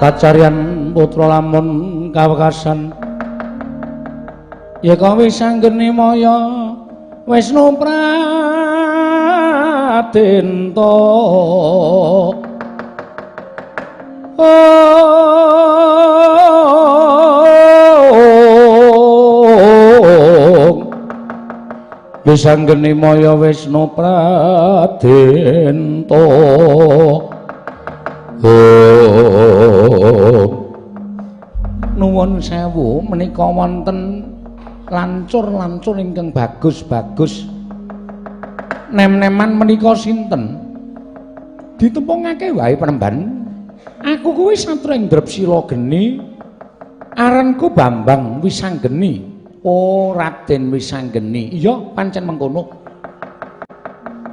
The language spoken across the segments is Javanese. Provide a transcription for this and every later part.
kacarian putra lamun kawekasan yeka wis anggene maya Wisnu Pratenta wis anggene maya Wisnu Pratenta nuwun sewu menika wonten lancur-lancur ingkang bagus-bagus nem-neman menika sinten ditempungake wae Panembahan aku kuwi satru ing Drepsila Geni aranku Bambang Wisanggeni oh Raden Wisanggeni iya pancen mengkono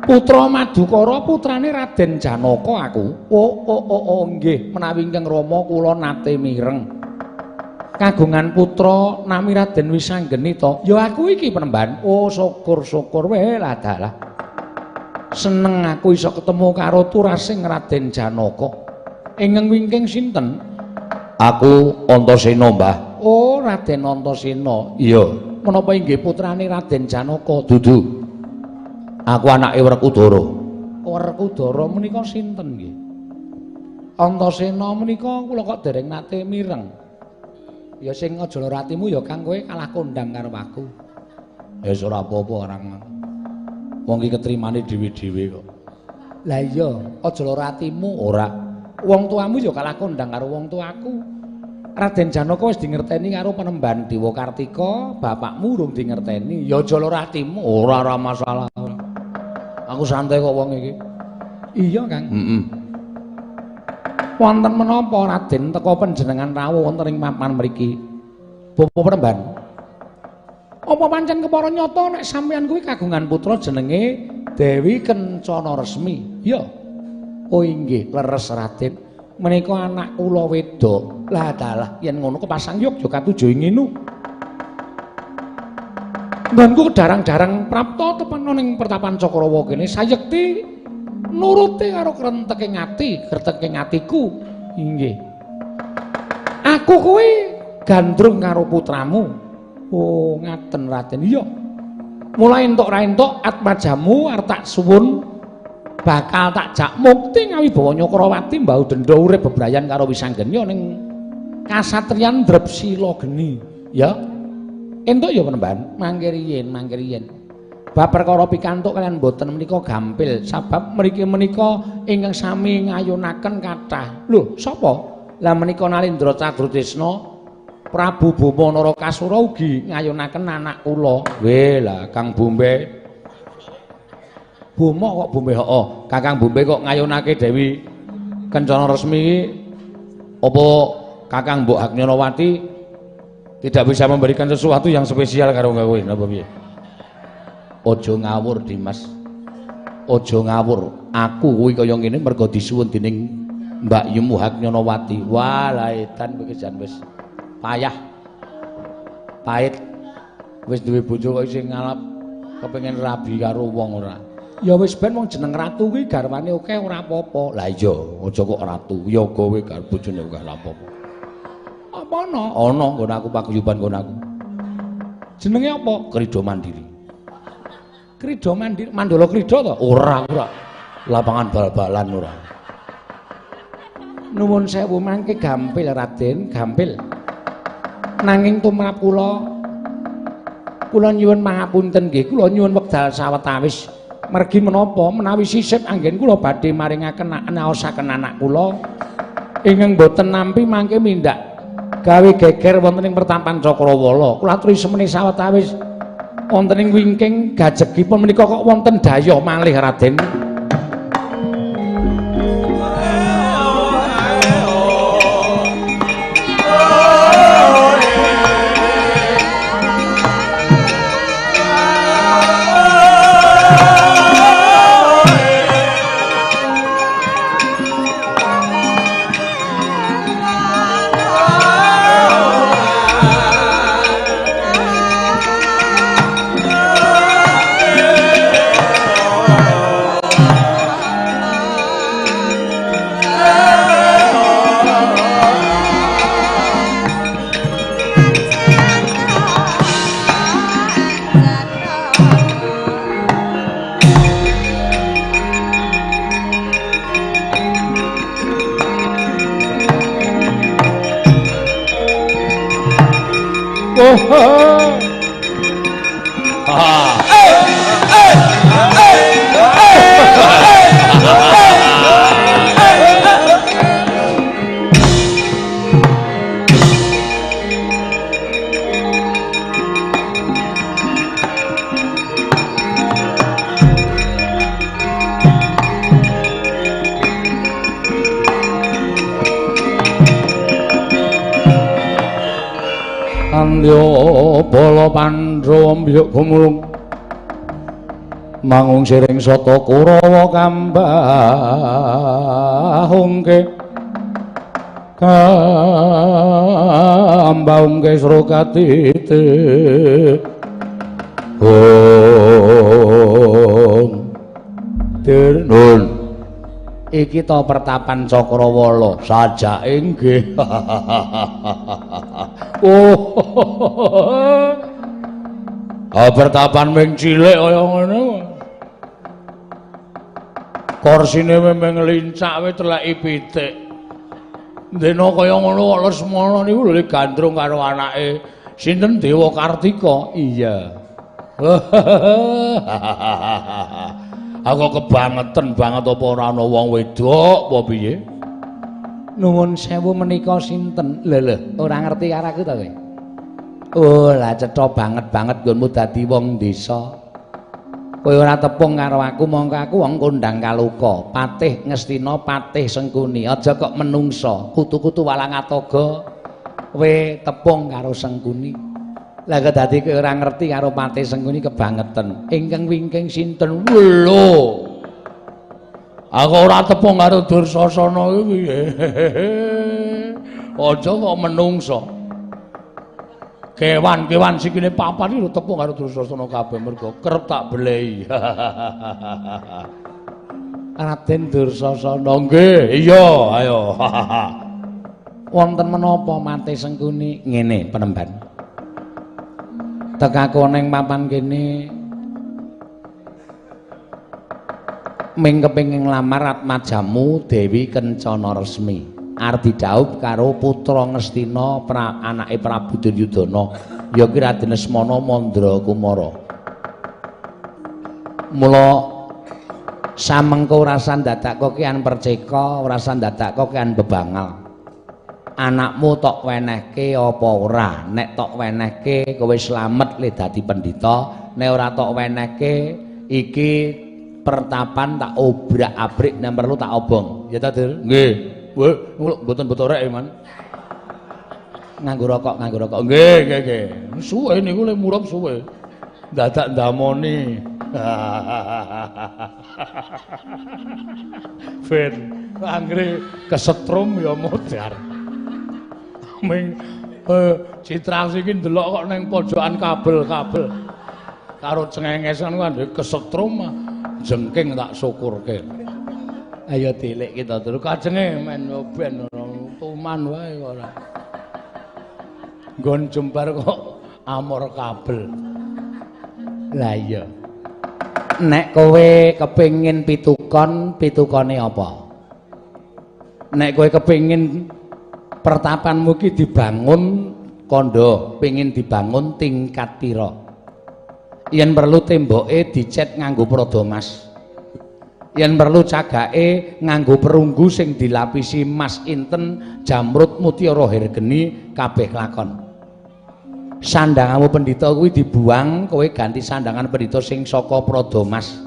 putra Madukara putrane Raden Janaka aku oh nggih menawi ingkang Rama kula nate mireng kagungan putra nami Raden Wisanggeni to ya aku iki Panembahan oh syukur-syukur wae lah dalah seneng aku iso ketemu karo turasing Raden Janaka ingkang wingking sinten aku Antasena Mbah oh Raden Antasena iya menapa inggih putrane Raden Janaka dudu aku anake Werkudara Werkudara menika sinten nggih Antasena menika kula kok dereng nate mireng ya sing Ajalaratimu ya Kang kowe kalah kondang karo aku. Ya ora apa-apa orang. Wong iki ketrimane dhewe-dhewe kok. Lah iya, Ajalaratimu ora. Wong tuamu ya kalah kondang karo wong tuaku. Raden Janaka wis dingerteni karo Panembahan Dewa Kartika, bapakmu urung dingerteni. Ya Ajalaratimu ora masalah. Aku santai kok wong iki. Iya, Kang. Wonten menapa Raden teka panjenengan rawuh wonten ing papan mriki? Bapa Panembahan. Apa pancen kepara nyata nek sampeyan kuwi kagungan putra jenenge Dewi Kencana Resmi? Iya. Oh inggih, leres Raden. Menika anak kula wedok. Lah dalah yen ngono kepasang yok ya katuju nginu. Nggonku darang-darang prapta tepan ning pertapan Cakrawa kene sayekti nuruti karo krenteking ati, krenteking atiku. Inggih. Aku kuwi gandrung karo putramu. Oh, ngaten Raden. Iya. Mulai entuk ra entuk atmajamu arep tak suwun bakal tak jak mukti ngawibawa Nyakrawati mbau denda urip bebrayan karo Wisanggeni ning kasatriyan Drepsila Geni. Ya. Entuk ya Panembahan. Mangke riyen. Bab perkara pikantuk kalian boten menika gampil sebab mriki menika ingkang sami ngayunaken kathah. Lho, sapa? Lah menika Nalendra Cadratresna Prabu Boma Narakasura ugi ngayunaken anak kula. Weh lah Kang Bombe. Boma kok Bombe heeh. Kakang Bombe kok ngayunake Dewi Kencana Resmi iki apa Kakang Mbok Hagnyanawati tidak bisa memberikan sesuatu yang spesial karo kowe napa piye? Aja ngawur Dimas. Aja ngawur. Aku kuwi kaya ngene mergo disuwun dening Mbak Yemu Hagnyanawati. Wah, edan kowe jan wis payah. Pahit. Wis duwe bojo kok sing ngalap kepengin rabi karo wong ora. Ya wis ben wong jeneng ratu kuwi garwane akeh ora apa-apa. Lah iya, aja kok ratu. Ya kowe karo bojone ora apa-apa. Apa ana? Ana nggon aku paguyuban nggon aku. Jenenge apa? Krida Mandiri. Krida Mandiri, Mandala Krida to? Ora. Lapangan bal-balan ora. Nuwun sewu mangke gampil Raden, gampil. Nanging tumrap kula nyuwun pangapunten nggih, kula nyuwun wekdal sawetawis. Mergi menapa menawi sisip anggen kula badhe maringaken naosaken anak kula ingkang boten nampi mangke mindak gawe geger wonten ing pertapan Cakrawala. Kula aturi semeni sawetawis wonten ing wingking gajegipun menika kok wonten daya malih Raden. Andya bala Pandhawa mbiyuk gumulung mangung siring sata Kurawa kambahungke kambahungke Srokatite Dirnun iki ta pertapan Cakrawala sajake nggih. Pertapan ming cilik kaya ngene. Korsine memang lincak wae teleki pitik. Dene kaya ngono kok Lesmana niku lho gandrung karo anake sinten Dewa Kartika. Iya. Aku kebangetan banget apa ora ana wong wedok apa piye? Nuwun sewu menika sinten? Lho, ora ngerti karo aku ta kowe? Oh, lah cetha banget nggonmu dadi wong desa. Kowe ora tepung karo aku, mongko aku wong kondang kaluka. Patih Ngastina, Patih Sengkuni. Aja kok menungsa, kutu-kutu Walangatoga. Kowe tepung karo Sengkuni. Lah kok dadi kowe ora ngerti karo Patih Sengkuni kebangetan. Ingkang wingking sinten? Lho. Aku ora tepung karo Dursasana iki piye. Aja kok menungsa. Kewan-kewan sikile papan iki tepung karo Dursasana kabeh mergo kerep tak belehi. Raden Dursasana nggih, iya, ayo. Wonten menapa Patih Sengkuni? Ngene penemban. Tekaku ning papan kene ming kepengin nglamar Atmajamu Dewi Kencana Resmi arep didhaup karo putra Ngastina anake Prabu Duryudana ya ki Raden Lesmana Mandrakumara. Mula samengko ora sandadak kokean perceka, ora sandadak kokean bebangal. Anakmu tok wenehke apa ora? Nek tok wenehke kowe slamet le dadi pendhita, nek ora tok wenehke iki pertapan tak obrak-abrik nek perlu tak obong. Ya ta, Dur? Nggih. Wah, mboten botorek, Man. Nganggo rokok. Nggih. Suwe niku le murup suwe. Dadak ndamoni. Ben, anggere kesetrum ya modar. Ming Citra iki ndelok kok ning pojokan kabel-kabel. Karo cengengesan kan kesetrum jengking tak syukurke. Ayo tilik kita terus kajenge men ben tuman wae kok ora. Nggon jembar kok amor kabel. Lah iya. Nek kowe kepengin pitukone apa? Nek kowe kepengin pertapanmu ki dibangun kandha, pengin dibangun tingkat pira? Yen perlu temboke dicet nganggo prada mas. Yen perlu cagake nganggo perunggu sing dilapisi mas inten, jamrut, mutiara hergeni kabeh lakon. Sandanganmu pendhita kuwi dibuang, kowe ganti sandangan pendhita sing saka prada mas.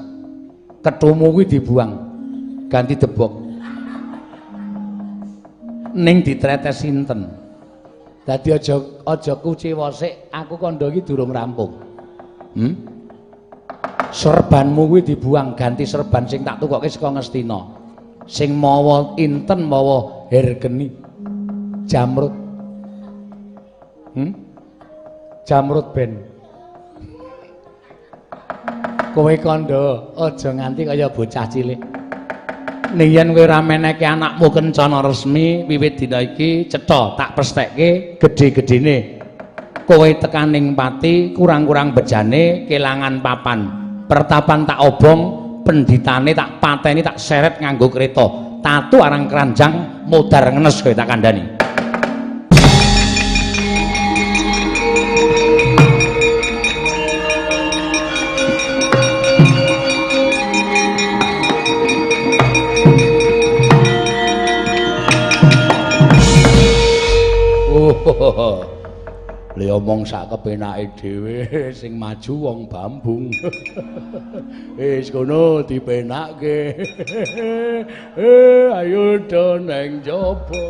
Kethumu kuwi dibuang, ganti debok. Ning ditretes sinten. Dadi aja kuciwa sik, aku kandha iki durung rampung. Serbanmu kuwi dibuang, ganti serban sing tak tukokke saka Ngastina. Sing mawa inten mawa hergeni. Jamrut. Jamrut ben. Kowe kandha aja nganti kaya bocah cilik. Ning yen kowe ora meneke anakmu Kencana Resmi wiwit dina iki cetha tak prestekke gedhe-gedhene. Kowe tekaning pati kurang-kurang bejane kelangan papan. Pertapan tak obong, pendhitane tak pateni tak seret nganggo kereta. Tatu arang keranjang modar ngenes kowe tak kandhani. Le omong sak kepenake dhewe sing maju wong Bambung. Wis kono dipenakke. Ayo do neng jaba.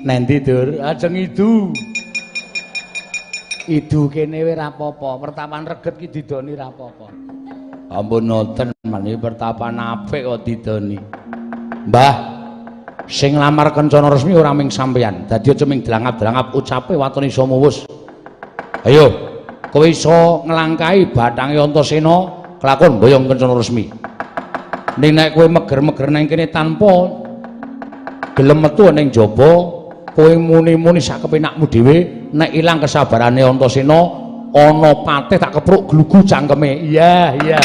Nendi Dur, ajeng idu. Idu kene wis ra apa-apa, pertapan reget ki didoni ra apa-apa. Ampun noten mani pertapan apik kok didoni. Mbah, sing lamar kencana resmi ora ming sampeyan. Dadi aja ming delangap-delangap ucape watone iso muwus. Ayo, kowe iso nglangkahi bathange Antasena kelakon boyong kencana resmi. Ning nek kowe meger-meger nang kene tanpa gelem metu ning jaba, kowe muni-muni sak kepenakmu dhewe, nek ilang kesabarane Antasena, ana patih tak kepruk glugu cangkeme. Iya, iya.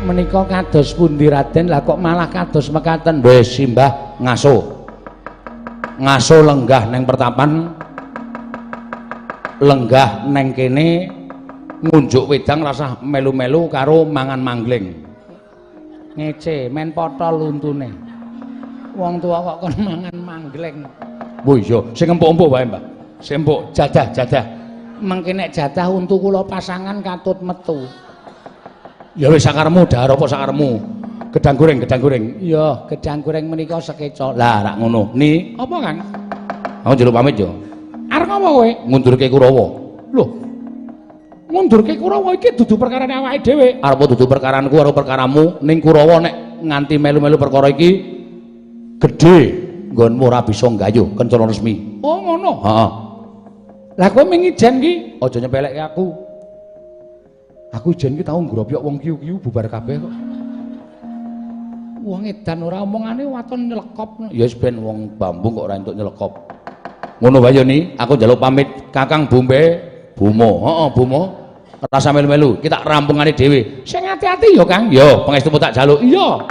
Menika kados pundi Raden? Lah kok malah kados mekaten? Wis Simbah ngaso. Ngaso lenggah neng pertapan. Lenggah neng kene ngunjuk wedang rasah melu-melu karo mangan mangling. Ngece men potol untune. Wong tua kok kon mangan mangling. Oh iya, sing empuk-empuk wae, Mbah. Sing empuk, jadah-jadah. Mengke nek jadah untu kula pasangan katut metu. Ya wis sakaremu dahar apa sakaremu? Gedang goreng. Iya, gedang goreng menika sekeca. Lah rak ngono. Ni, apa Kang? Aku njaluk pamit yo. Arep apa kowe? Ngundurke Kurawa. Lho. Ngundurke Kurawa iki dudu perkarane awake dhewe. Arep dudu perkaranku karo perkaramu, ning Kurawa nek nganti melu-melu perkara iki gedhe nggonmu ora bisa nggayuh kencana resmi. Oh ngono. Heeh. Lah kowe ming ijen ki aja nyepelekke aku. Aku jen ki tau ngropyok wong kiyu-kiyu bubar kabeh kok. Wong edan ora omongane waton nyelekop. Ya wis ben wong Bambung kok ora entuk nyelekop. Ngono wae ni, aku njaluk pamit Kakang Bumbe, Bumo. Heeh, Bumo. Rasa melu-melu, kita rampungane dhewe. Sing ati-ati ya, Kang. Ya, pangestumu tak jaluk. Iya.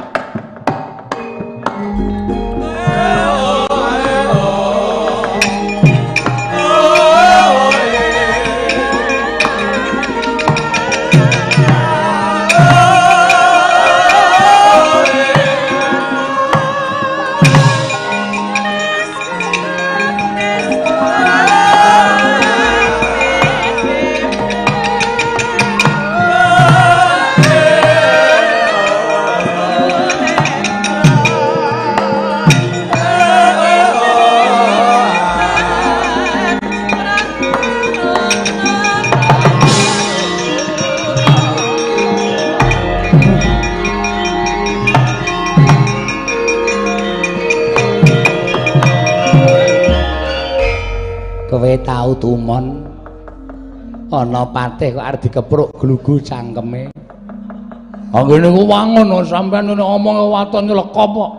Kowe tau tumon ana patih kok arep dikepruk glugu cangkeme. Anggene ku wangun sampeyan nek omong waton nyelekop kok.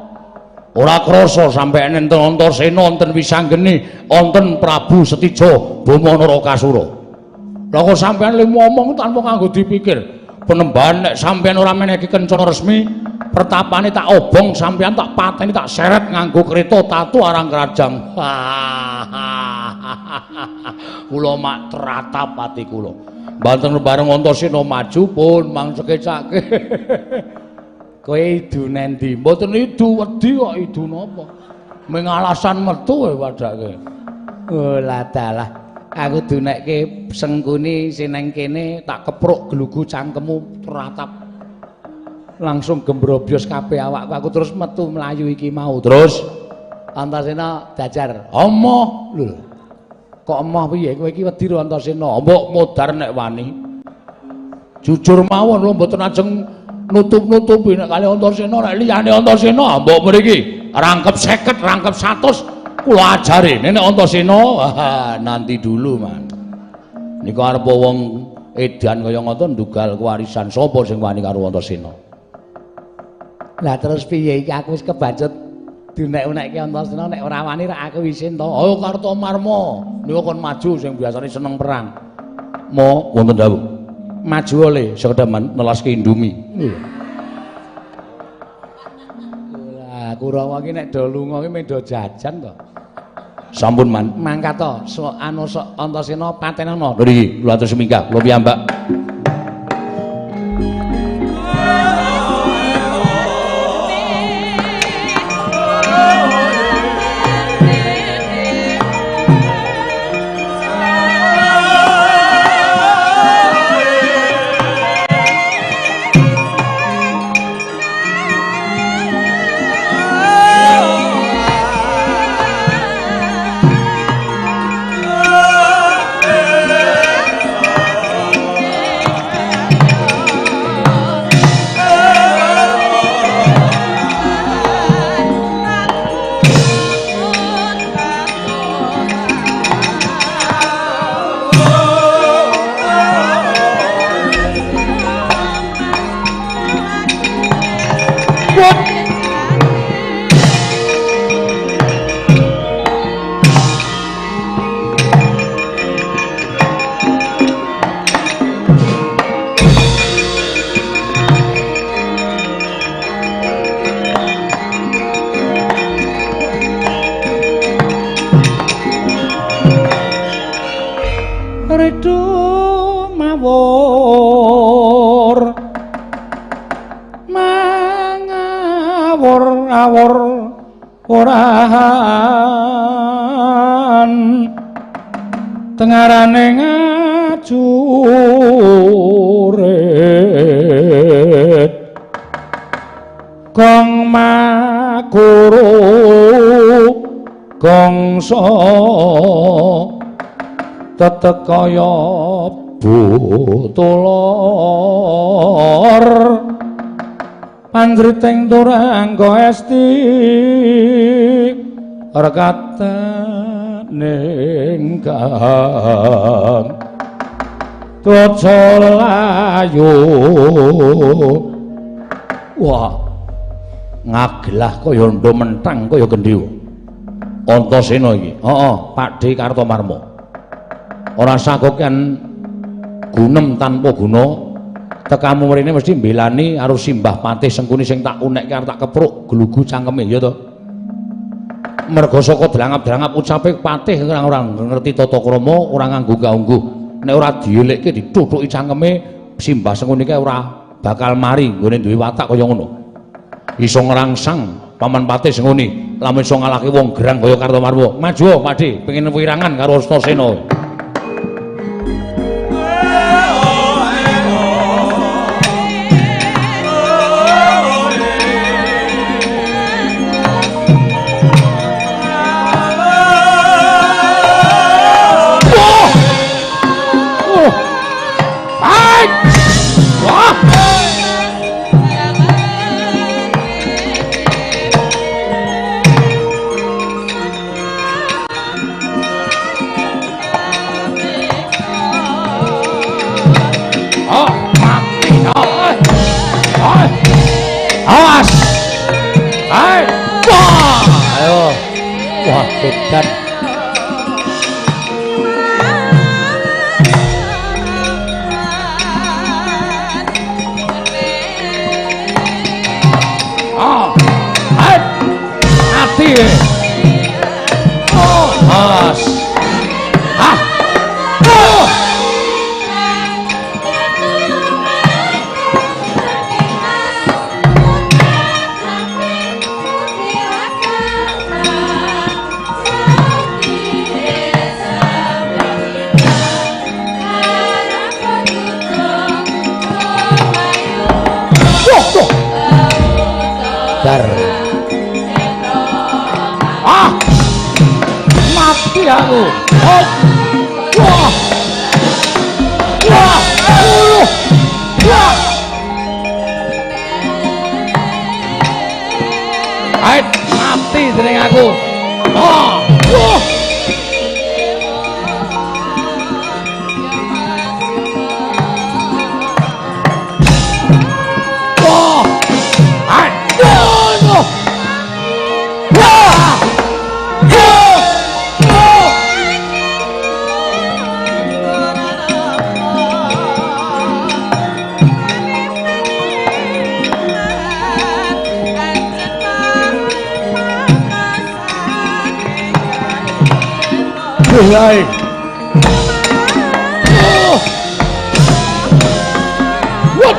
Ora krasa sampeyan enten Antasena, enten Wisanggeni, enten Prabu Setija, Bama Narakasura. Lah kok sampeyan le ngomong tanpa kanggo dipikir. Penembahan nek sampeyan ora menehi kencana resmi, pertapane tak obong sampeyan tak pateni tak seret nganggo kreta tatu arang krajang. Kula mak tratap ati kula. Mboten bareng Antasena maju pun mang sekecake. Kowe idu nendi? Mboten idu wedi kok idu napa? Ming alasan metu wae padake. Oh lah dalah. Aku dunekke sengkuni sineng kene tak kepruk glugu cangkemmu tratap. Langsung gembrobyos kabeh awakku aku terus metu mlayu iki mau. Terus Antasena dajar. Emoh lho. Kok emoh piye kowe iki wedi karo Antasena? Mbok modar nek wani. Jujur mawon lho mboten ajeng nutup-nutupi nek kali Antasena nek liyane Antasena mbok mriki rangkep 50, rangkep 100 kula ajari nek Antasena nanti dulu man. Niku arep wong edan kaya ngoten ndugal kewarisan sapa sing wani karo Antasena. Lah terus piye iki aku wis kebacut dinek-unekke Antasena nek ora wani rak aku isin to. Ayo Kartomarma niku kon maju sing biasane seneng perang. Mo wonten dawuh. Maju oleh sekedhap nelaske Indomie. Lah Kurawa iki nek do lunga iki do jajan to. Sampun mangkat to, anu sok Antasena patenana. Lho iki kula atur semingga, kula piyambak. Tengarane ngajurit gong makuru gongso tetekaya butulor panjriting turangga esti rekataning Toco layu. Wah, ngagelah kaya ndo mentang kaya gendhiwa. Antasena iki. Heeh, Pakdhe Kartomarma. Ora sakoken gunem tanpa guna. Tekamu mrene mesti mbelani karo Simbah Patih Sengkuni sing tak unekke arep tak kepruk glugu cangkeme ya to. Merga saka drangap-drangap ucape Patih ora ngerti tata krama, ora nganggo gaungguh. Nek ora dielekke dituthuki cangkeme Simbah Sengkuni kae ora bakal mari nggone duwe watak kaya ngono. Iso ngrangsang Paman Patih Sengkuni, lamun iso ngalahke wong gerang kaya Kartomarma. Maju, Pakdhe, pengin wirangan karo Astasena. Dan hati mas mati aku. Wah. Wah. Wah. Ayo mati dening aku. Wah. Wah. Hai. What?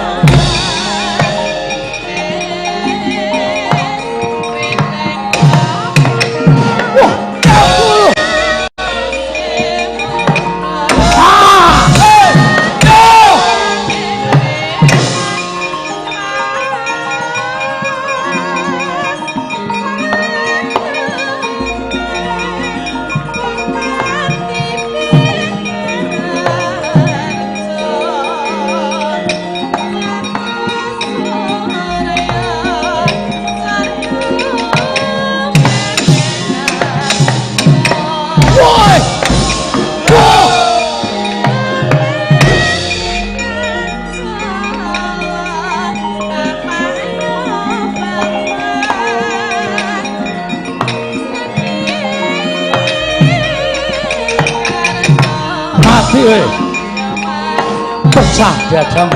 Pecah dadang.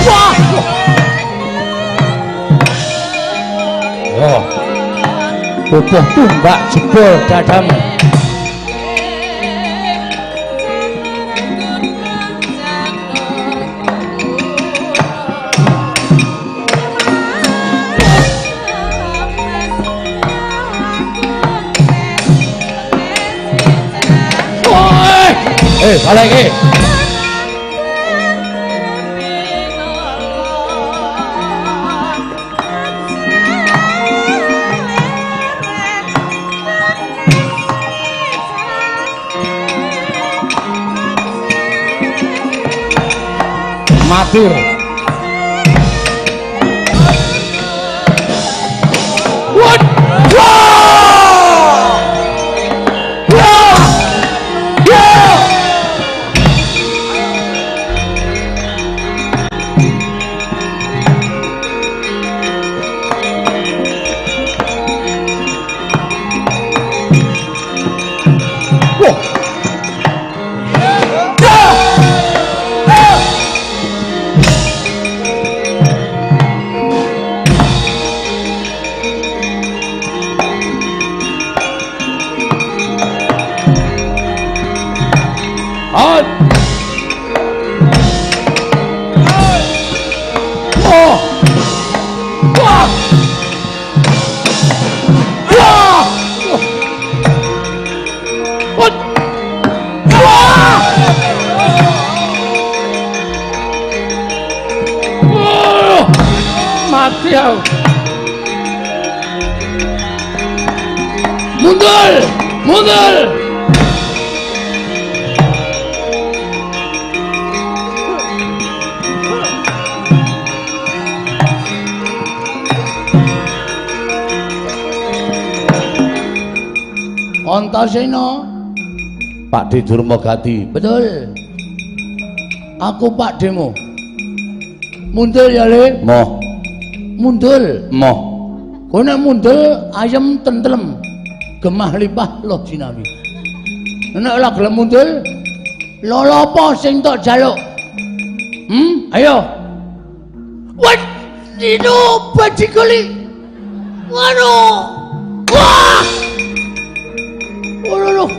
Wah. Oh. Butuh tumbak jebol dadang. Balik lagi. Matur. What? Mundur! Mundur! Antasena. Pakde Durmagati. Betul. Aku pakdemu. Mundur ya, Le. Moh. Mundur. Moh. Kowe nek mundur ayem tentrem. Gemah limpah loh sinawi. Nek ora gelem mundur, lolo apa sing tok jaluk? Ayo. Wah, dino bajikoli. Waduh. Wah. Waduh.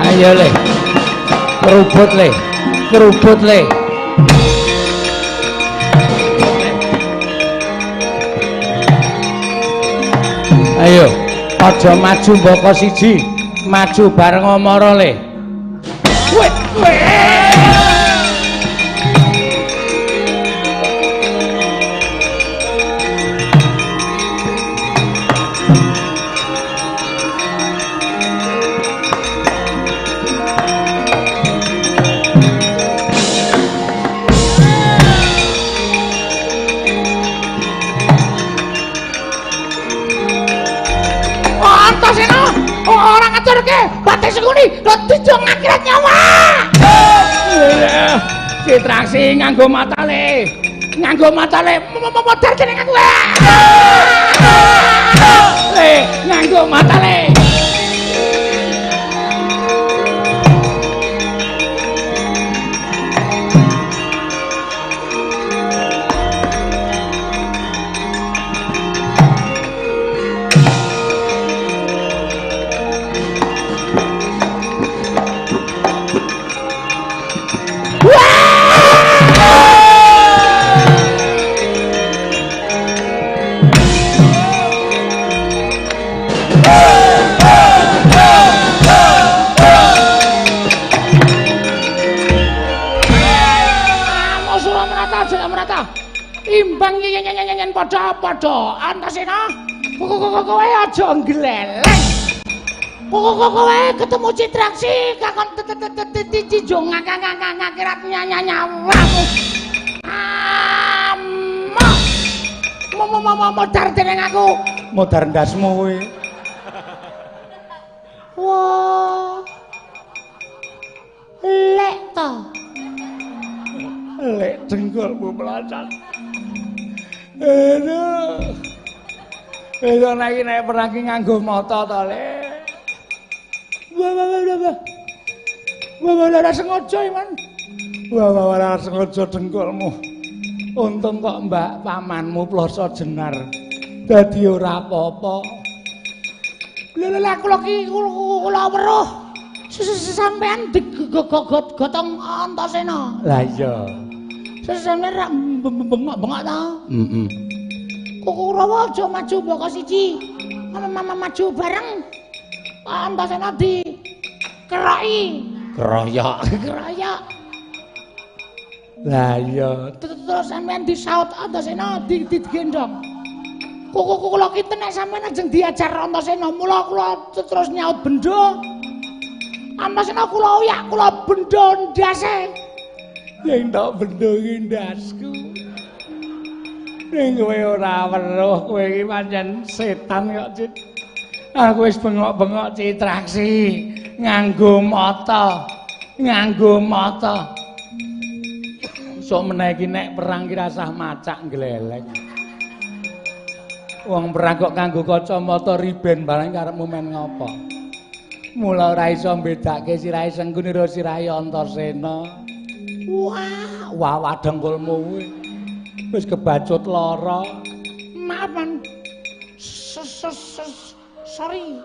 Ayo Le, kerubut Le, kerubut Le. Ayo, aja maju mboko siji, maju bareng omoro Le. Wet, ngluncurke batik Sengkuni dadi jong akhirat nyawa. Citraksi nganggo matale. Nganggo matale modar dening aku. Nganggo matale. Imbang nyen padha-padha Antasena kowe aja gleleng kowe ketemu Citraksi kakon cinjung akhirat nyawamu modar dening aku modar ndasmu kowe wah lek to lek dengkulmu melacat. Aduh. Itu nek perang ki nganggo mata to, Lek. Wah, ora sengaja, Man. Wah, ora sengaja dengkulmu. Untung kok Mbak pamanmu ploso jenar. Dadi ora apa-apa. Lha kula ki kula weruh. Sampean digotong Antasena. Lah iya. Sesane rak bengok-bengok ta? Heeh. Kurawa aja maju mboko siji. Maju bareng. Antasena di keroki. Keroyok. Lah iya, terus sampean disaut Antasena digendong. Kula ki nek sampean ajeng diajar Antasena, mula kula terus nyaut benda. Antasena kula uyak, kula benda ndase. Yen tak benda ki ndasku. Ning kowe ora weruh, kowe iki pancen setan kok, Cit. Aku wis bengok-bengok Citraksi nganggo mata. Sok meneh iki nek perang ki rasah macak gleleng. Wong perang kok nganggo kacamata riben barang karepmu men ngopo? Mula ora iso mbedake sirahe Sengkuni karo sirahe Antasena. Wah, dengkulmu kuwi wis kebacut lara. Maafan. Sorry.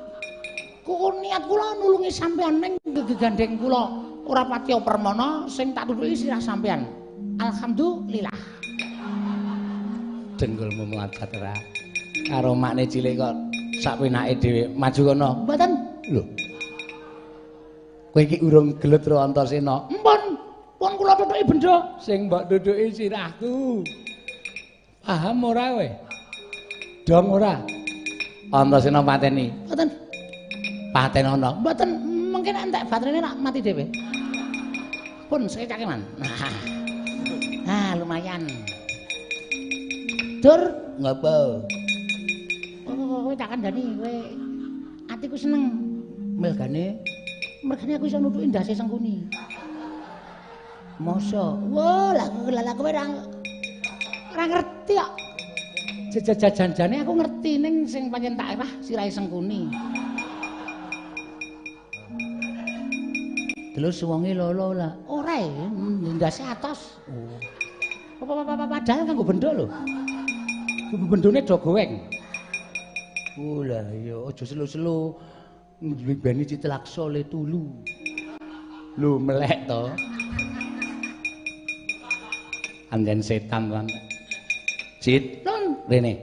Niat kula nulungi sampean ning gegandeng kula ora patiya permana sing tak tutuki sirah sampean. Alhamdulillah. Dengkulmu mlacat ora. Karo makne cilik kok sakpenake dhewe maju kono. Mboten. Lho. Kowe iki urung gelut karo Antasena. Pun kula tutuki benda sing mbok tutuki sirahku. Paham ora kowe? Dong ora? Antasena pateni. Mboten. Patenono. Mboten mungkin entek baterene nak mati dhewe. Pun sekecake man. Nah, lumayan. Dur, ngopo? Kowe tak kandhani kowe. Atiku seneng. Mergane aku iso nutuki ndase Sengkuni. Masa, wah lah kowe ora ngerti kok. Jajan-jane aku ngerti ning sing pancen tak erah sirahe Sengkuni. Terus wonge lolo lah. Ora ndase atos. Padahal kanggo benda lho. Bendone do goeng. Lah iya aja selu-selu mbeni Citlaksa le tulu. Lho melek to. Anjen setan kan. Cit, rene.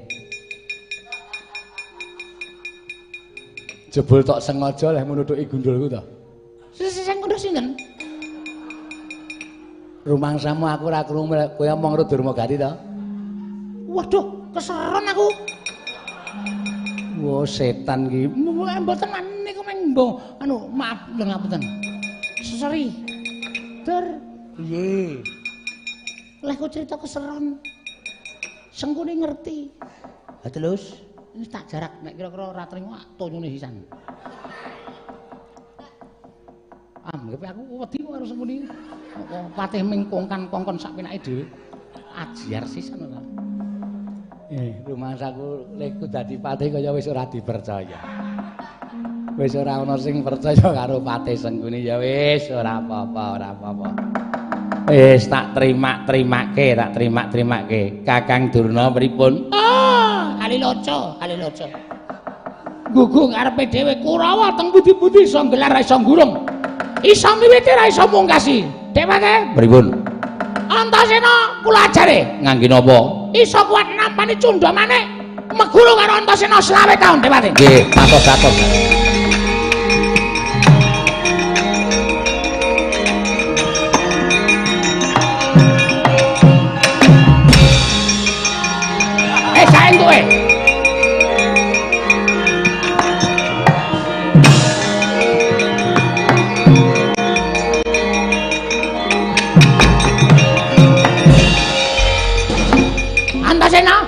Jebul tok sengaja leh nutuki gundulku to. Sing ngono sinten? Rumangsamu aku ora krungu kowe omong karo Durmagati to. Waduh, keseron aku. Wah, setan ki. Mboten niku meng maaf lho ngapunten. Sorry. Dur. Piye? Lah kok cerita keseron. Sengkuni ngerti. Ha terus wis tak jarak nek kira-kira ora trimo tonyone sisan. anggepe aku wedi karo semuni. Patih mingkongkan-kongkon sak penake dhewe. Ajiar sisan ora. Rumangsaku lekku dadi patih kaya wis ora dipercaya. Wis ora ana sing percaya karo patih Sengguni ya wis ora apa-apa, ora apa-apa. Wis tak terima-terimake. Kakang Durna pripun? Haliloco. Gugu karepe dhewe Kurawa teng pundi-pundi iso gelar ra iso gurung. Iso miwiti ra iso mungkasi. Deweke pripun? Antasena kula ajare ngangge napa? Iso kuat nampani Cundha Manik. Meguru karo Antasena 20 taun Dewate. Nggih, matur. Saeng kowe. Antasena,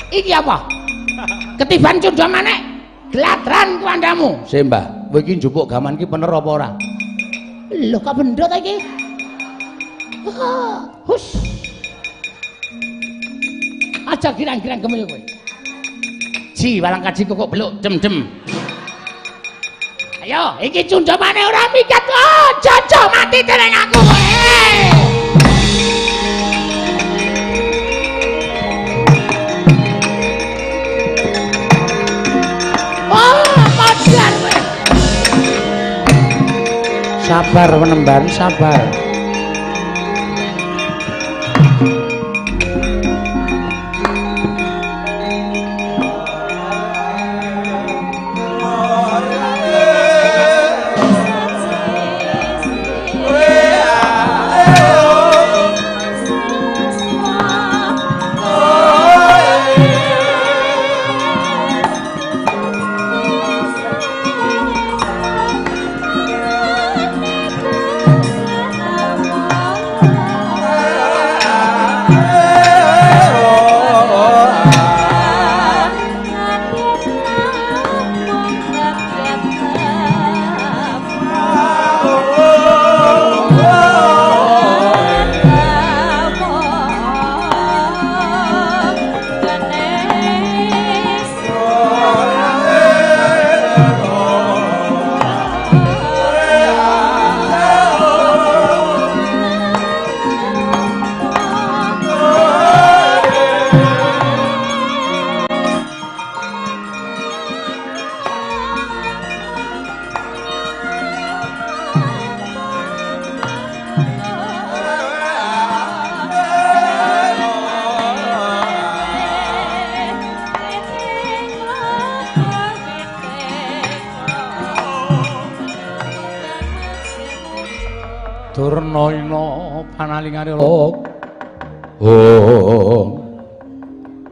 iki apa? Ketiban Cundha Manik, gladran kuandamu. Sembah, kowe iki njupuk gaman iki bener apa ora? Lho kok benda ta iki? Hus. Aja girang-girang gemeyo kowe. Ji walang kaji kok beluk dem-dem. Ayo, iki Cundha Manik ora mikat. Jojo mati dereng aku kowe. Modar kowe. Sabar Penemban, sabar. Durnaina panalingane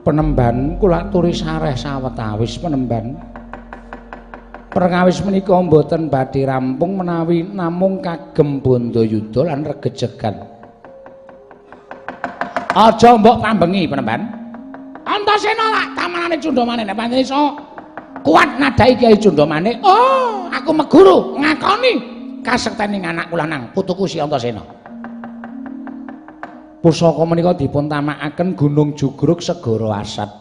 Penemban kula aturi sareh sawetawis Penemban. Perkawis menika mboten badhe rampung menawi namung kagem Bandayuda lan regejegan. Aja mbok pambengi Penemban. Antasena lak tamanane Cundha Manik nek pancen iso kuat nadai Kyai Cundha Manik. Aku meguru ngakoni kasektening anakku lanang putuku si Antasena. Pusaka menika dipun tamakaken Gunung Jugruk Segara Asat.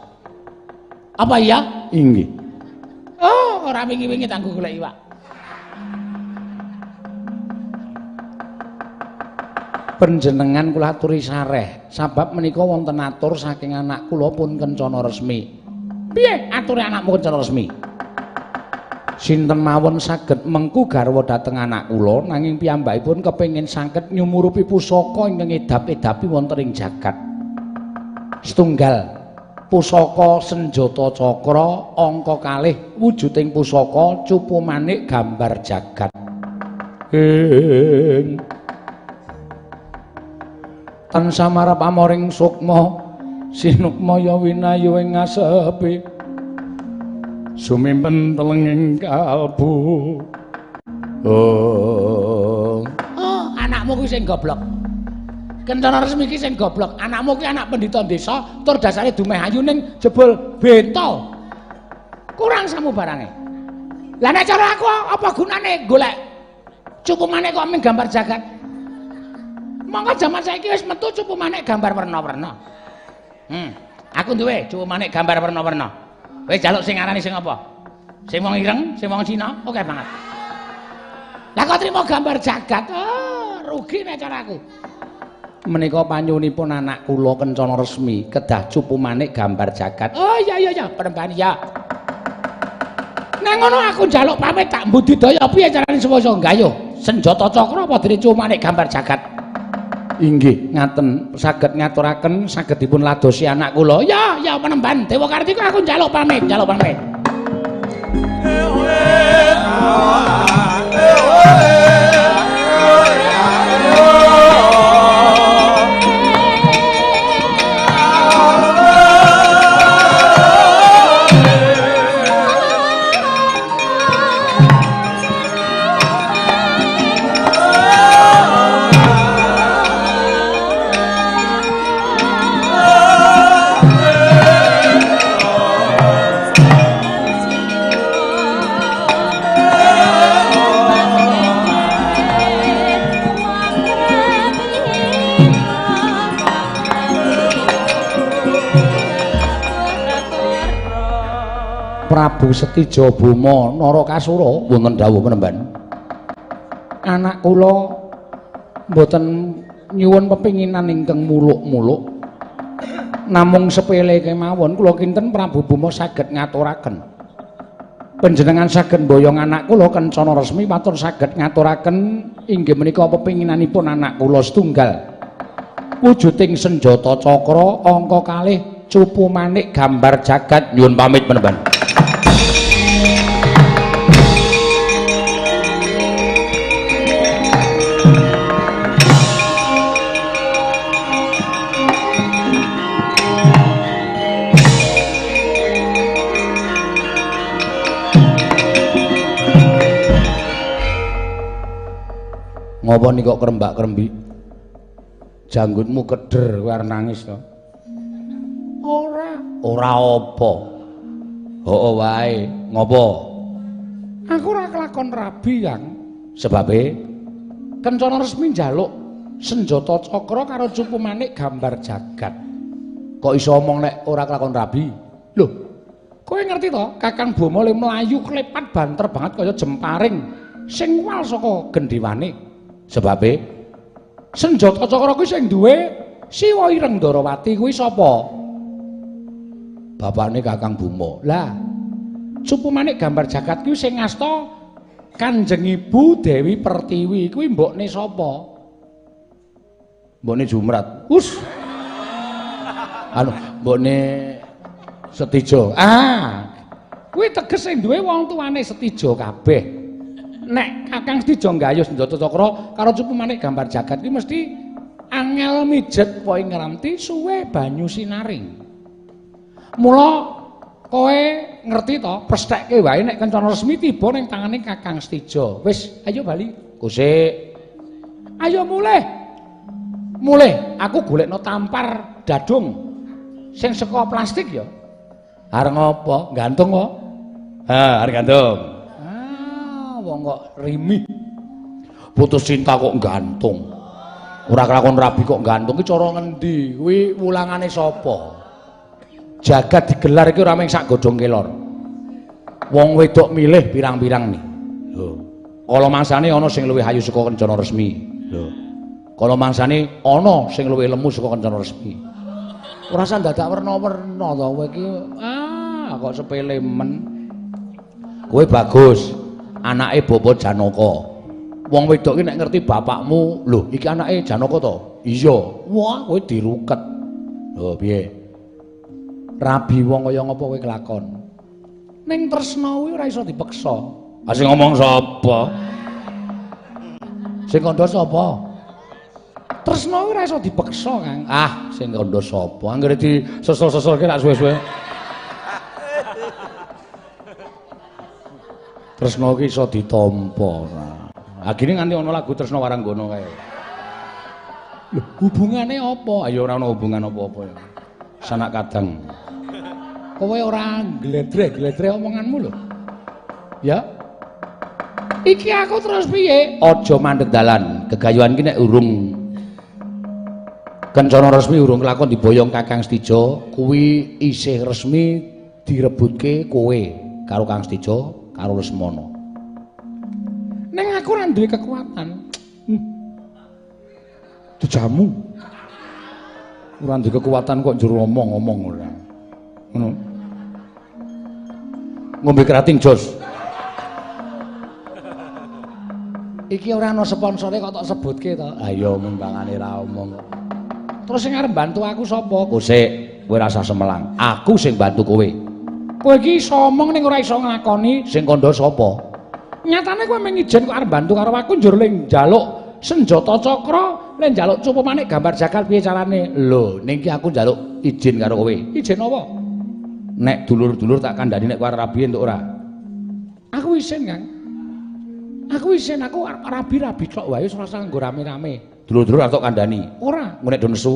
Apa iya? Inggih. Ora wingi-wingi tanggo golek iwak. Panjenengan kula aturi sareh, sabab menika wonten atur saking anak kula pun kencana resmi. Piye ature anakmu kencana resmi? Sinten mawon saged mengku garwa dhateng anak kula nanging piyambakipun kepengin saged nyumurupi pusaka ingkang edap-edapi wonten ing jagat. Setunggal pusaka senjata cakra angka 2 wujuding pusaka cupu manik gambar jagat. Tansah marep amoring sukma sinukmaya winayu ing ngasepi sumimpen telenging kalbu. Anakmu kuwi sing goblok. Kencana resmi iki sing goblok. Anakmu kuwi anak pendhita desa, tur dasare dumeh ayu ning jebul bentol. Kurang samu barange. Lah nek cara aku apa gunane golek Cupu manik kok ming gambar jagat. Monggo jaman saiki wis metu cupu manik gambar werna-werna. Aku duwe cupu manik gambar werna-werna. Wis jaluk sing arani sing apa? Sing wong ireng, sing wong Cina, oke banget. Lah kok trimo gambar jagat? Oh, rugi nek caraku. Menika panyunipun anak kula Kencana Resmi kedah cupu manik gambar jagat. Oh iya penemban ya. Nang ngono aku njaluk pamit tak mbudidaya piye carane swasa gayuh senjata cakra apa dene cupu manik gambar jagat. Inggih, ngaten saged ngaturaken saged dipun ladosi anak kula. Ya penemban Dewa Kartika aku njaluk pamit. Prabu Setija Boma Narakasura wonten dawuh penemban. Anak kula mboten nyuwun pepinginan ingkang muluk-muluk. Namung sepele kemawon kula kinten Prabu Boma saged ngaturaken. Panjenengan saged mboyong anak kula Kencana Resmi matur saged ngaturaken inggih menika pepinginanipun anak kula setunggal. Wujuding senjata cakra angka kalih cupu manik gambar jagat nyuwun pamit penemban. Ngopo nih kok kerembak-kerembik? Janggutmu keder kowe arep nangis to? Ora apa. Hoo wae. Ngopo? Aku ora kelakon rabi, Kang. Sebabe Kencana Resmi njaluk senjata cakra karo cupu manik gambar jagat. Kok iso omong nek ora kelakon rabi? Lho, kowe ngerti to? Kakang Boma le mlayu klepat banter banget kaya jemparing sing wal saka gendhewane. Sebabe senjata cakra kuwi sing duwe Siwa Ireng Darawati kuwi sapa? Bapakne Kakang Boma. Lah, cupu manik gambar jagat kuwi sing ngasta Kanjeng Ibu Dewi Pertiwi kuwi mbokne sapa? Mbokne Jumrat. Mbokne Setija. Kuwi teges sing duwe wong tuane Setija kabeh. Nek Kakang Setija nggayuh senjata cakra karo cupu manik gambar jagat iki mesti angel mijet poe ngramti suwe banyu sinaring. Mula kowe ngerti to, prestekke wae nek Kencana Resmi tiba ning tangane Kakang Setija. Wis, ayo bali. Kusik. Ayo mulih. Aku golekno tampar dadung sing saka plastik ya. Arep ngopo? Gantung kok. Arep gantung. Wong kok rimih. Putus cinta kok gantung. Ora kelakon rabi kok gantung ki cara ngendi? Kuwi wulangane sapa? Jagat digelar iki ora mung sak godhong kelor. Wong wedok milih pirang-pirang nih. Lho. Kala mangsane ana sing luwih ayu saka Kencana Resmi. Lho. Kala mangsane ana sing luwih lemu saka Kencana Resmi. Ora usah dadak werna-werna to kowe iki. Kok sepele men. Kowe bagus. Anake Bapa Janaka. Wong wedok iki nek ngerti bapakmu, lho iki anake Janaka to? Iya. Wah, kowe diruket. Lho piye? Rabi wong kaya ngapa kowe kelakon? Ning tresna kuwi ora iso dipeksa. Sing ngomong sapa? Sing kandha sapa? Tresna kuwi ora iso dipeksa, Kang. Sing kandha sapa? Anggere disesel-seselke rak suwe-suwe. Tresna iki iso ditampa. Agine nganti ana lagu Tresna Waranggana kae. Lho, hubungane apa? Ayo ora ana hubungan apa-apa ya. Sanak kadang. Kowe ora gledreh omonganmu lho. Ya. Iki aku terus piye? Aja mandeg dalan. Gegayuhan ki nek urung kencana resmi urung kelakon diboyong Kakang Stijo, kuwi isih resmi direbutke kowe karo Kang Stijo karo Lesmana. Ning aku ora duwe kekuatan. Dijamu. Ora duwe kekuatan kok njero omong-omong ora. Ngono. Ngombe kerating jos. Iki ora ana sponsore kok tak sebutke to. Ah iya mumbangane ra omong kok. Terus sing arep bantu aku sapa? Kosek, kowe ora usah semelang. Aku sing bantu kowe. Kowe iki iso omong ning ora iso nglakoni, sing kandha sapa? Nyatane kowe mung ijen kok arep bantu karo aku njur ling njaluk senjata cakra, ling njaluk cupu manik gambar jagat piye carane? Lho, ning ki aku njaluk izin karo kowe. Izin apa? Nek dulur-dulur tak kandhani nek kowe arep rabi entuk ora? Aku isin, Kang. Aku isin, aku rabi-rabi tok wae ora usah nggo rame-rame. Dulur-dulur arep kandhani. Ora, engko nek do nesu.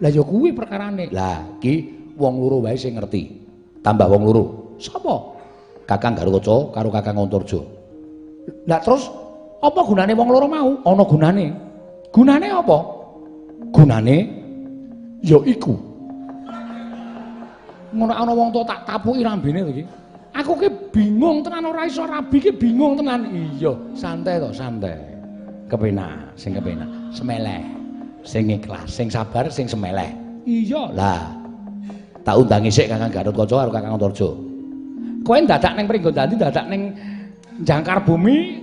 Lah ya kuwi perkarane. Lah, iki wong loro wae sing ngerti. Tambah wong loro. Sapa? Kakang Garukaca karo Kakang Antarja. Lah terus apa gunane wong loro mau? Ana gunane. Gunane apa? Gunane ya iku. Ngono ana wong tuwa tak tapuki rambene to iki. Aku ki bingung tenan ora iso rabi ki bingung tenan. Iya, santai to, santai. Kepenak, sing kepenak. Semeleh. Sing ikhlas, sing sabar, sing semeleh. Iya. Lah. Tak undangi sik Kakang Garukaca karo Kakang Antarja. Kowe dadak ning Pringgondadi, dadak ning Jangkar Bumi.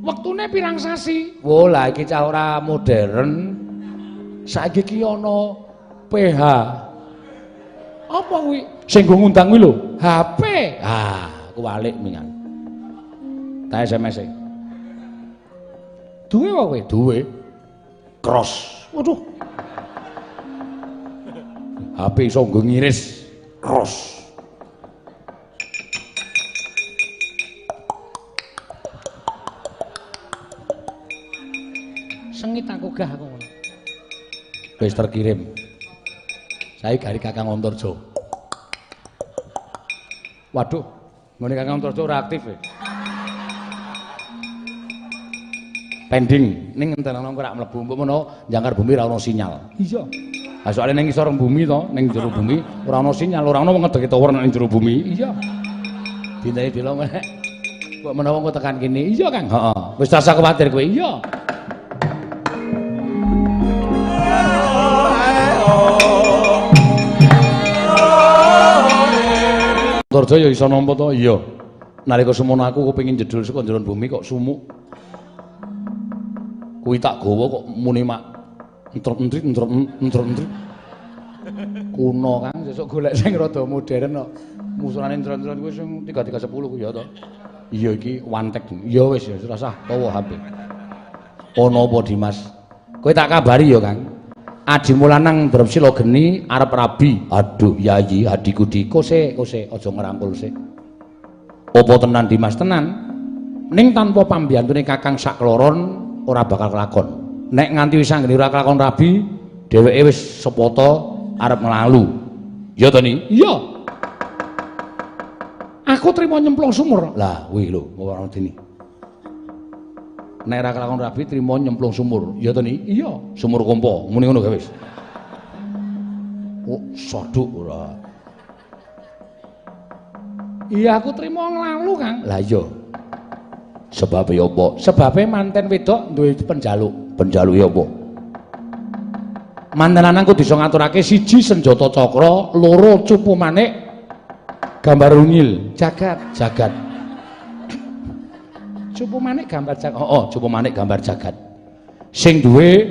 Wektune pirang sasi? Oh, lah iki cah ora modern. Saiki ki ana PH. Apa kuwi? Sing nggo ngundang kuwi lho, HP. Ah, kuwalik mingan. Tak SMS-e. Duwe apa kowe? Duwe. Cross. Waduh. HP iso nggo ngiris. Cross. Sengit aku gah aku ngono. Wis terkirim. Saya gari Kakang Antarja. Waduh, ngene Kakang Antarja ora aktif e. Pending ning enten ana ora mlebu mbok menawa Jangkar Bumi ora ana sinyal. Iya. Lah soalé ning ngisor bumi to, ning jero bumi ora ana sinyal, ora ana wong ngedeki tower ning jero bumi. Iya. Dinteni delok meneh. Kok menawa engko tekan kene. Iya, Kang. Heeh. Wis ora usah kuwatir kowe. Iya. Antarja ya iso nampa to? Iya. Nalika semono aku kepengin jedul saka njero bumi kok sumuk. Kuwi tak gawa kok muni mak entret-entrit. Kuno Kang, sesuk golek sing rada modern kok. Musurane entret-entret kuwi sing 3310 kuwi ya to. Iya iki wantek. Ya wis ya ora usah tawa HP. Ono apa Dimas? Kowe tak kabari ya Kang. Adimu lanang Drepsila Geni arep rabi. Aduh, yayi adiku di kose aja ngrangkul sik. Apa tenan Dimas tenan? Ning tanpa pambiyantune Kakang sakloron ora bakal kelakon. Nek nganti wis anggene ora kelakon rabi, dheweke wis sepata arep nglalu. Ya to Ni? Iya. Aku trimo nyemplung sumur. Lah, kuwi lho, ora dini. Nek ora kelakon rabi trimo nyemplung sumur. Ya to Ni? Iya, sumur kompo. Muni ngono gae wis. Oh, soduk ora. Iya, aku trimo nglalu, Kang. Lah iya. Sebabe apa? Sebabe manten wedok duwe penjaluk. Penjaluke apa? Manten lanangku bisa ngaturake siji senjata cakra, loro cupu manik, gambar unyil, jagat. Cupu manik gambar jagat. Oh, cupu manik gambar jagat. Sing duwe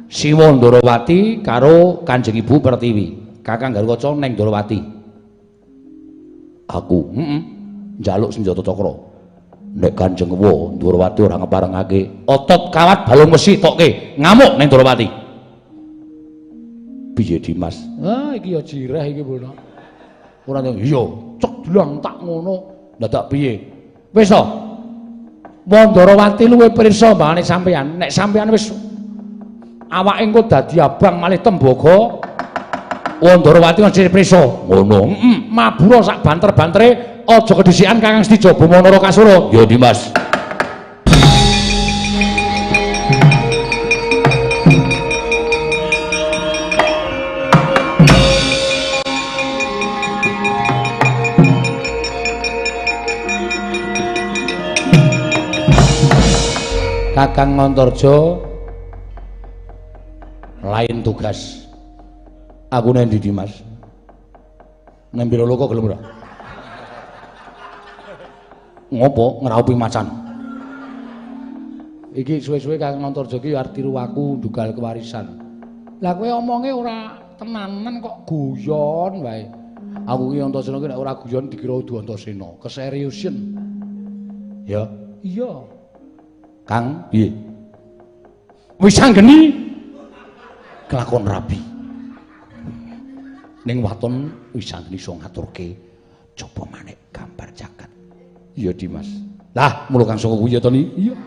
Siwa Ndarawati karo Kanjeng Ibu Pertiwi. Kakang Garukaca ning Ndarawati. Aku, njaluk senjata cakra. Nek Kanjeng Ndarawati ora ngeparengake, otot kawat balung wesi tokke, ngamuk ning Ndarawati. Piye Dimas? Ah, iki ya jireh iki, Bro. Ora iya, cek dilang tak ngono, dadak piye? Wis to. Ndarawati luwe pirsa mbangane sampean. Nek sampean wis awake engko dadi abang malih tembaga, Ndarawati mesti pirsa. Ngono. mabura sak banter-bantere aja kedhisikan Kakang Stijo Bomonoro Kasura. Ya Dimas. Kakang Ngontorjo lain tugas. Aku nang ndi Dimas? Nang Biro Loko gelem ora? Ngopo ngraupi macan? Iki suwe-suwe Kakang Ngontorjo ki arep tiru aku dugal kewarisan. Lah kowe omonge ora tenanan kok guyon wae. Aku ki Antasena ki nek ora guyon dikira udu Antasena, keseriusen. Ya, iya. Kang, piye? Wis anggeni kelakon rabi. Ning waton wis anggeni iso ngaturke coba manik gambar jagat. Iya, Dimas. Lah, mulo Kang saka kuwi to ni? Iya.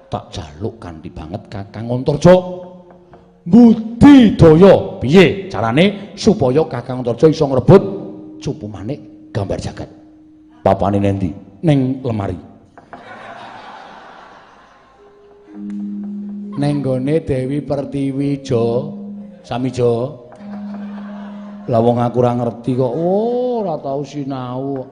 Tak jaluk kanthi banget Kakang Antarja. Budidaya. Piye carane supaya Kakang Antarja iso ngrebut cupu manik gambar jagat? Papane nendi? Ning lemari. Neng gone Dewi Pertiwi Jo, sami Jo. Lah wong aku ora ngerti kok. Oh, ora tau sinau.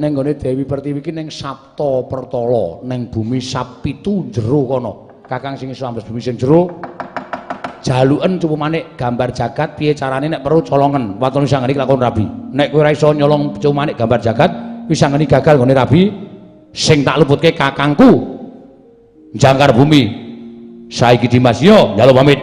Neng gone Dewi Pertiwi ki ning Sapta Pertala, ning bumi Sapitu jero kono. Kakang sing iso ambes bumi sing jero. Jaluken cupu manik gambar jagat piye carane nek perlu colongen. Watone sanggeni lakon rabi. Nek kowe ora iso nyolong cupu manik gambar jagat, wis sanggeni gagal gone rabi. Sing tak luputke kakangku. Jangkar bumi. Saiki Dimas yo njaluk pamit.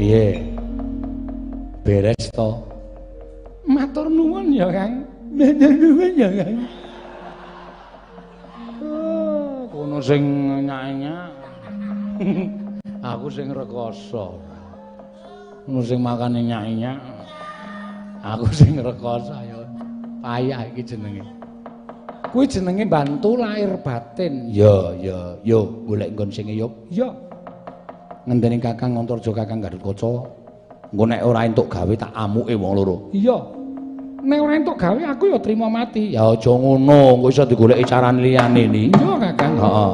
Piye? Beres to? Matur nuwun ya, Kang. Matur nuwun ya, Kang. Kono sing nyanyi aku sing rekoso. Kono sing makane nyanyi aku sing rekoso ya. Payah iki jenenge. Kuwi jenenge bantu lahir batin. Ya, yo golek nggon sing eyup. Ya. Ngenteni Kakang Antarja Kakang Gatotkaca. Engko nek ora entuk gawe tak amuke wong loro. Iya. Nek ora entuk gawe aku ya trima mati. Ya aja ngono, engko iso digoleki carane liyane iki. Iya, Kakang. Heeh.